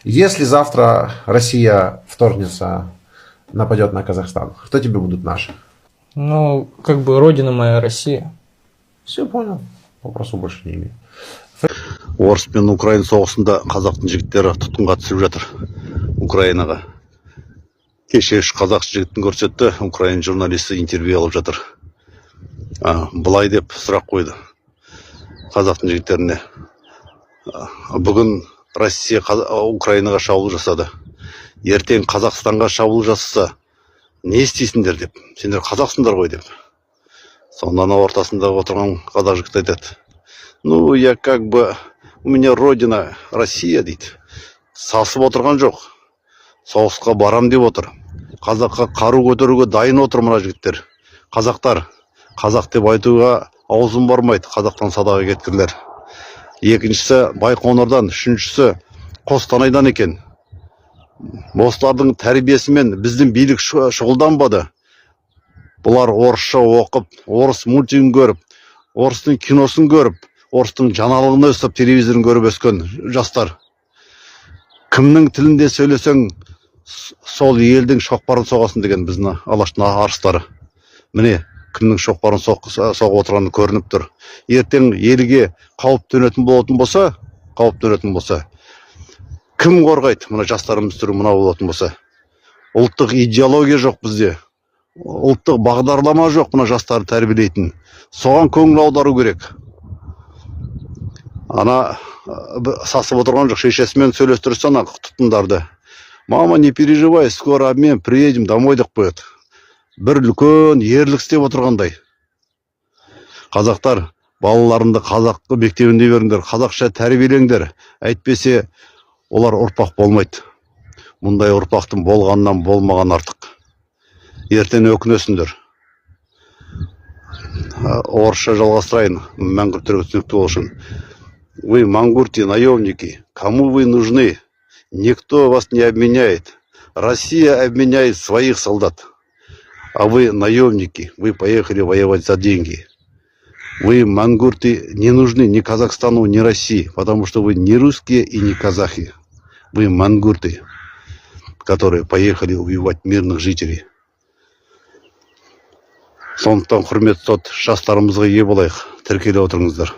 Если завтра Россия вторгнется, нападет на Казахстан, кто тебе будут наши? Ну, как бы родина моя Россия. Все понял. Вопросу больше не имею. Орыс пен Украин соғысында қазақтың жігіттері тұтқынға түсіп жатыр Украинаға. Кеше үш қазақ жігітін көрсетті, Украин журналисті интервью алып жатыр. Былай деп сұрақ қойды қазақтың жігіттеріне. Бүгін Россия Украинаға шабуыл жасады. Ертең Қазақстанға шабуыл жасаса, не істейсіңдер деп. Сендер қазақсыңдар ғой деп. Сонда ортасында отырған қазақ жігіт айтады. Ну, я как бы, у меня родина Россия дейді. Сасып отырған жоқ. Соғысқа барам деп отыр. Қазаққа қару көтеруге дайын отыр мына жігіттер. Қазақтар, қазақ деп айтуға аузым бармайды. Қазақтан садаға кеткірлер. Екіншісі Байқоңырдан, үшіншісі Қостанайдан екен. Осылардың тәрбиесімен біздің билік шұғылданбады. Бұлар орысша оқып, орыс мультигін көріп, орыстың киносын көріп, орыстың жаңалығын өстіп, телевизорын көріп өскен жастар. Кімнің тілінде сөйлесең, сол елдің шоқпарын соғасын деген біздің Алаштың арыстары. Міне, кімнің шоқпарын соғып отырғаны көрініп тұр. Ертең елге қауіп төнетін болса, кім қорғайды? Мына жастарымыз түрі мынау болатын болса. Ұлттық идеология жоқ бізде. Ұлттық бағдарлама жоқ мына жастарды тәрбиелейтін. Соған көңіл аудару керек. Ана сасып отырған жоқ, шешесімен сөйлестірсе ана тұтқындарды. Мама, не переживай, скоро обмен, приедем домой деп қояды. Бір үлкен ерлік істеп отырғандай. Қазақтар, балаларыңды қазақ мектебінде беріңдер, қазақша тәрбиелеңдер. Әйтпесе, олар ұрпақ болмайды. Мұндай ұрпақтың болғаннан болмаған артық. Ертең өкінесіңдер. Орысша жалғастырайын, мәңгүрт түрік түсінікті болсын. Вы, мангурти, наемники, кому вы нужны? Никто вас не обменяет. Россия обменяет своих солдат. А вы наемники, вы поехали воевать за деньги. Вы, мангурты, не нужны ни Казахстану, ни России, потому что вы не русские и не казахи. Вы мангурты, которые поехали убивать мирных жителей. Сондықтан құрметті сот, жастарымызға ие болайық, тіркеле отырыңыздар.